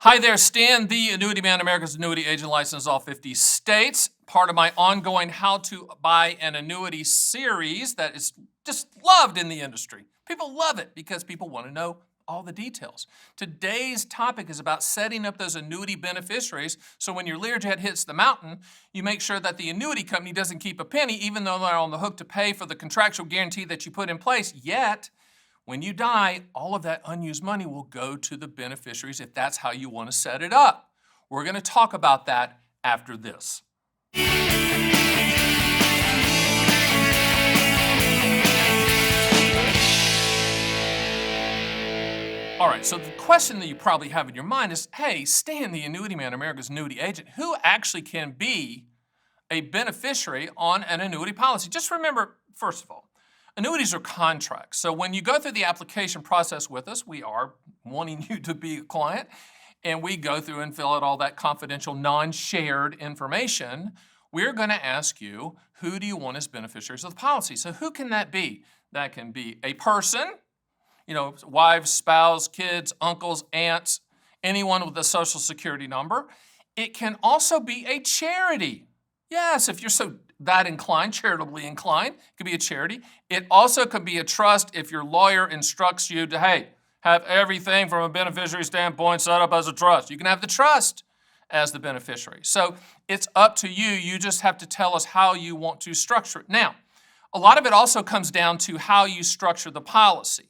Hi there, Stan, the Annuity Man, America's annuity agent licensed in all 50 states. Part of my ongoing How to Buy an Annuity series that is just loved in the industry. People love it because people want to know all the details. Today's topic is about setting up those annuity beneficiaries so when your Learjet hits the mountain, you make sure that the annuity company doesn't keep a penny even though they're on the hook to pay for the contractual guarantee that you put in place, yet when you die, all of that unused money will go to the beneficiaries if that's how you want to set it up. We're going to talk about that after this. All right, so the question that you probably have in your mind is, hey, Stan, the Annuity Man, America's annuity agent, who actually can be a beneficiary on an annuity policy? Just remember, first of all, annuities are contracts. So when you go through the application process with us, we are wanting you to be a client, and we go through and fill out all that confidential, non-shared information. We're going to ask you, who do you want as beneficiaries of the policy? So who can that be? That can be a person, wives, spouse, kids, uncles, aunts, anyone with a social security number. It can also be a charity. Yes, if you're that inclined, charitably inclined, it could be a charity. It also could be a trust if your lawyer instructs you to, hey, have everything from a beneficiary standpoint set up as a trust. You can have the trust as the beneficiary. So it's up to you. You just have to tell us how you want to structure it. Now, a lot of it also comes down to how you structure the policy.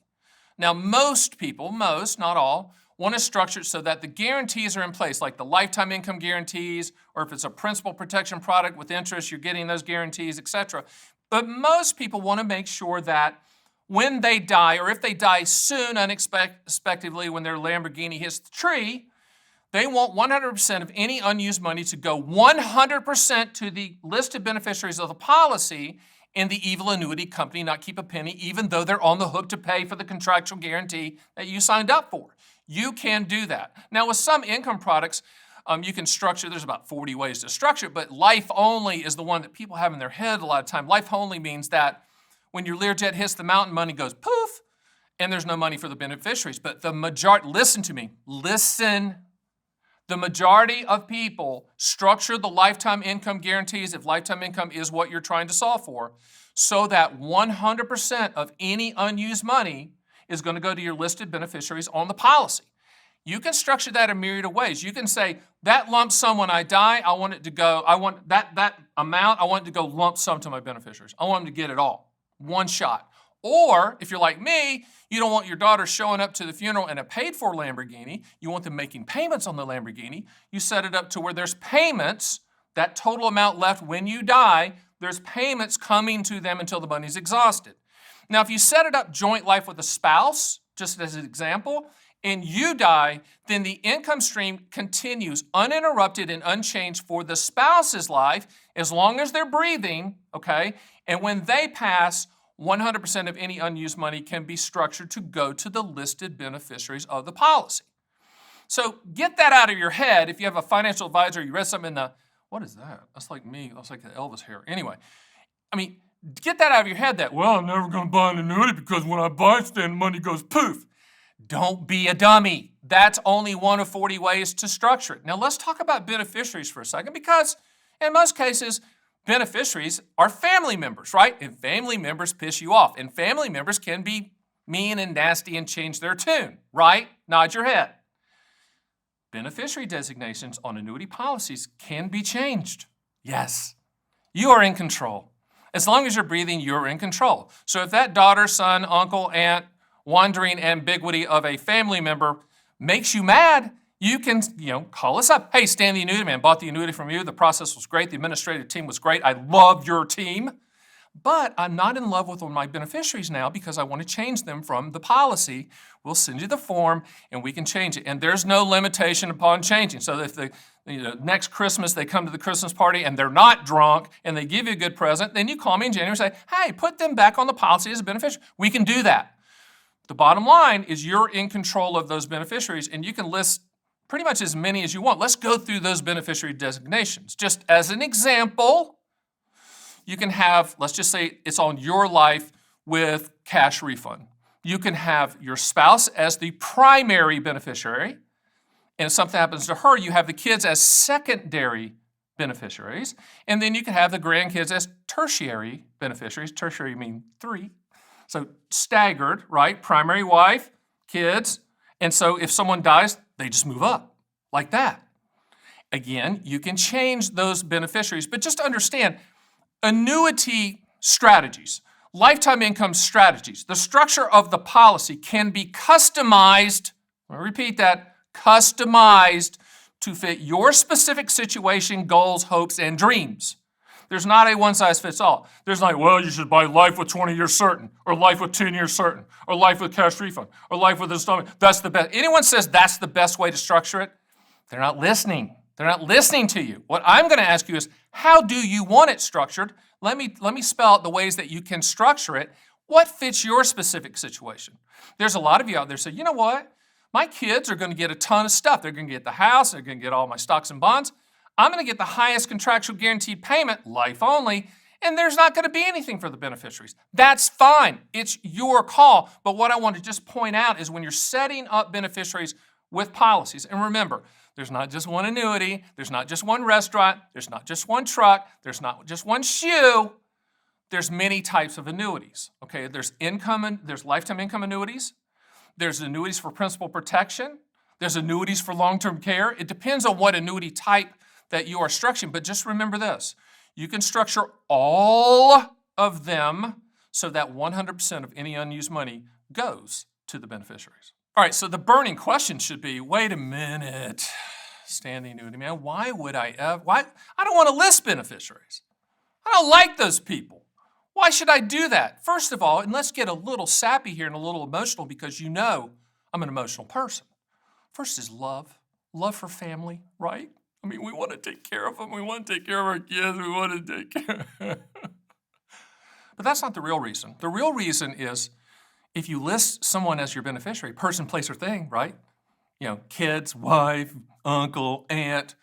Now, most people, not all, want to structure it so that the guarantees are in place, like the lifetime income guarantees, or if it's a principal protection product with interest, you're getting those guarantees, etc. But most people want to make sure that when they die, or if they die soon, unexpectedly, when their Lamborghini hits the tree, they want 100% of any unused money to go 100% to the listed beneficiaries of the policy, and the evil annuity company not keep a penny, even though they're on the hook to pay for the contractual guarantee that you signed up for. You can do that. Now, with some income products, you can structure, there's about 40 ways to structure it, but life only is the one that people have in their head a lot of time. Life only means that when your Learjet hits the mountain, money goes poof, and there's no money for the beneficiaries. But the majority, listen to me, the majority of people structure the lifetime income guarantees, if lifetime income is what you're trying to solve for, so that 100% of any unused money is going to go to your listed beneficiaries on the policy. You can structure that a myriad of ways. You can say, that lump sum when I die, I want it to go, I want that amount, I want it to go lump sum to my beneficiaries. I want them to get it all, one shot. Or, if you're like me, you don't want your daughter showing up to the funeral in a paid-for Lamborghini. You want them making payments on the Lamborghini. You set it up to where there's payments, that total amount left when you die, there's payments coming to them until the money's exhausted. Now, if you set it up joint life with a spouse, just as an example, and you die, then the income stream continues uninterrupted and unchanged for the spouse's life as long as they're breathing, okay? And when they pass, 100% of any unused money can be structured to go to the listed beneficiaries of the policy. So get that out of your head. If you have a financial advisor, you read something in the, what is that? That's like me. That's like the Elvis hair. Anyway, get that out of your head that, well, I'm never going to buy an annuity because when I buy it, then money goes poof. Don't be a dummy. That's only one of 40 ways to structure it. Now, let's talk about beneficiaries for a second because in most cases, beneficiaries are family members, right? And family members piss you off. And family members can be mean and nasty and change their tune, right? Nod your head. Beneficiary designations on annuity policies can be changed. Yes, you are in control. As long as you're breathing, you're in control. So if that daughter, son, uncle, aunt, wandering ambiguity of a family member makes you mad, you can, call us up. Hey, Stan the Annuity Man, bought the annuity from you. The process was great. The administrative team was great. I love your team. But I'm not in love with one of my beneficiaries now because I want to change them from the policy. We'll send you the form and we can change it. And there's no limitation upon changing. So if next Christmas they come to the Christmas party and they're not drunk and they give you a good present, then you call me in January and say, hey, put them back on the policy as a beneficiary. We can do that. The bottom line is you're in control of those beneficiaries and you can list pretty much as many as you want. Let's go through those beneficiary designations. Just as an example, you can have, let's just say it's on your life with cash refund. You can have your spouse as the primary beneficiary, and if something happens to her, you have the kids as secondary beneficiaries, and then you can have the grandkids as tertiary beneficiaries. Tertiary mean 3. So staggered, right? Primary wife, kids, and so if someone dies, they just move up like that. Again, you can change those beneficiaries, but just understand annuity strategies, lifetime income strategies, the structure of the policy can be customized, I'll repeat that, customized to fit your specific situation, goals, hopes, and dreams. There's not a one-size-fits-all. There's not, well, you should buy life with 20 years certain, or life with 10 years certain, or life with cash refund, or life with installment. That's the best. Anyone says that's the best way to structure it, they're not listening. They're not listening to you. What I'm going to ask you is, how do you want it structured? Let me spell out the ways that you can structure it. What fits your specific situation? There's a lot of you out there say, you know what? My kids are going to get a ton of stuff. They're going to get the house. They're going to get all my stocks and bonds. I'm going to get the highest contractual guaranteed payment, life only, and there's not going to be anything for the beneficiaries. That's fine. It's your call. But what I want to just point out is when you're setting up beneficiaries with policies, and remember, there's not just one annuity, there's not just one restaurant, there's not just one truck, there's not just one shoe. There's many types of annuities. Okay, there's lifetime income annuities, there's annuities for principal protection, there's annuities for long-term care. It depends on what annuity type that you are structuring, but just remember this. You can structure all of them so that 100% of any unused money goes to the beneficiaries. All right, so the burning question should be, wait a minute, Stan the Annuity Man, why would I I don't want to list beneficiaries. I don't like those people. Why should I do that? First of all, and let's get a little sappy here and a little emotional because you know I'm an emotional person. First is love for family, right? I mean, we want to take care of them. We want to take care of our kids. We want to take care. But that's not the real reason. The real reason is if you list someone as your beneficiary, person, place, or thing, right? You know, kids, wife, uncle, aunt,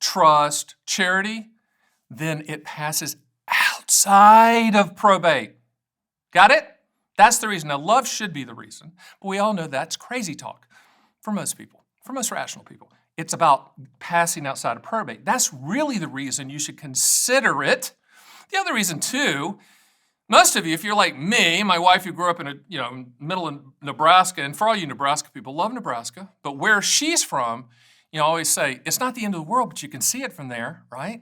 trust, charity, then it passes outside of probate. Got it? That's the reason. Now, love should be the reason, but we all know that's crazy talk for most people, for most rational people. It's about passing outside of probate. That's really the reason you should consider it. The other reason, too, most of you, if you're like me, my wife who grew up in middle of Nebraska, and for all you Nebraska people, love Nebraska, but where she's from, I always say, it's not the end of the world, but you can see it from there, right?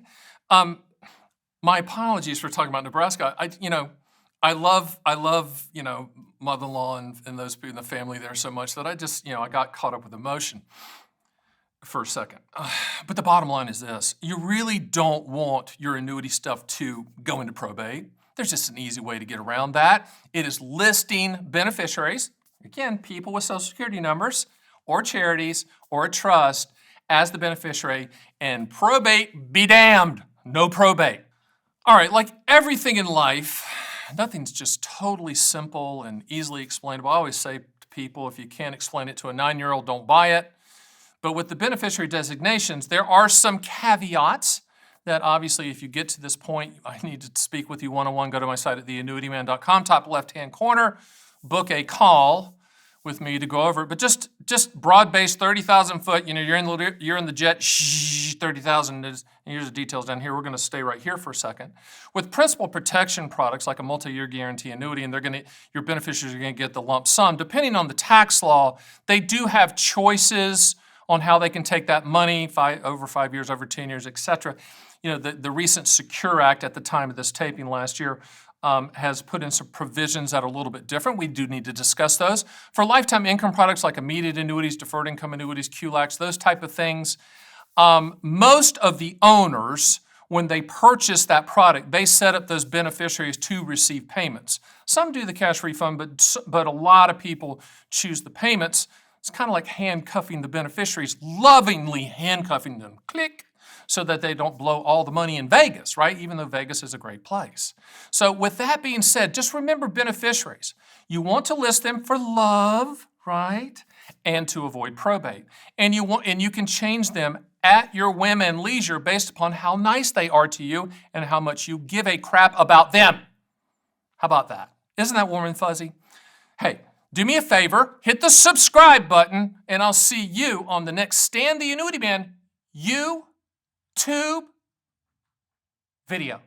My apologies for talking about Nebraska. I love mother-in-law and those people in the family there so much that I just, I got caught up with emotion for a second. But the bottom line is this. You really don't want your annuity stuff to go into probate. There's just an easy way to get around that. It is listing beneficiaries, again, people with Social Security numbers or charities or a trust as the beneficiary, and probate be damned, no probate. All right, like everything in life, nothing's just totally simple and easily explainable. I always say to people, if you can't explain it to a 9-year-old, don't buy it. But with the beneficiary designations, there are some caveats that obviously if you get to this point, I need to speak with you one-on-one. Go to my site at theannuityman.com, top left-hand corner, book a call with me to go over it. But just broad-based, 30,000 foot, you're in the jet, 30,000, and here's the details down here. We're going to stay right here for a second. With principal protection products like a multi-year guarantee annuity, and your beneficiaries are going to get the lump sum. Depending on the tax law, they do have choices on how they can take that money, over 5 years, over 10 years, et cetera. The recent Secure Act at the time of this taping last year has put in some provisions that are a little bit different. We do need to discuss those. For lifetime income products like immediate annuities, deferred income annuities, QLACs, those type of things, most of the owners, when they purchase that product, they set up those beneficiaries to receive payments. Some do the cash refund, but a lot of people choose the payments. It's kind of like handcuffing the beneficiaries, lovingly handcuffing them, click, so that they don't blow all the money in Vegas, right? Even though Vegas is a great place. So with that being said, just remember beneficiaries. You want to list them for love, right? And to avoid probate. And you can change them at your whim and leisure based upon how nice they are to you and how much you give a crap about them. How about that? Isn't that warm and fuzzy? Hey, Do me a favor, hit the subscribe button, and I'll see you on the next Stan the Annuity Man YouTube video.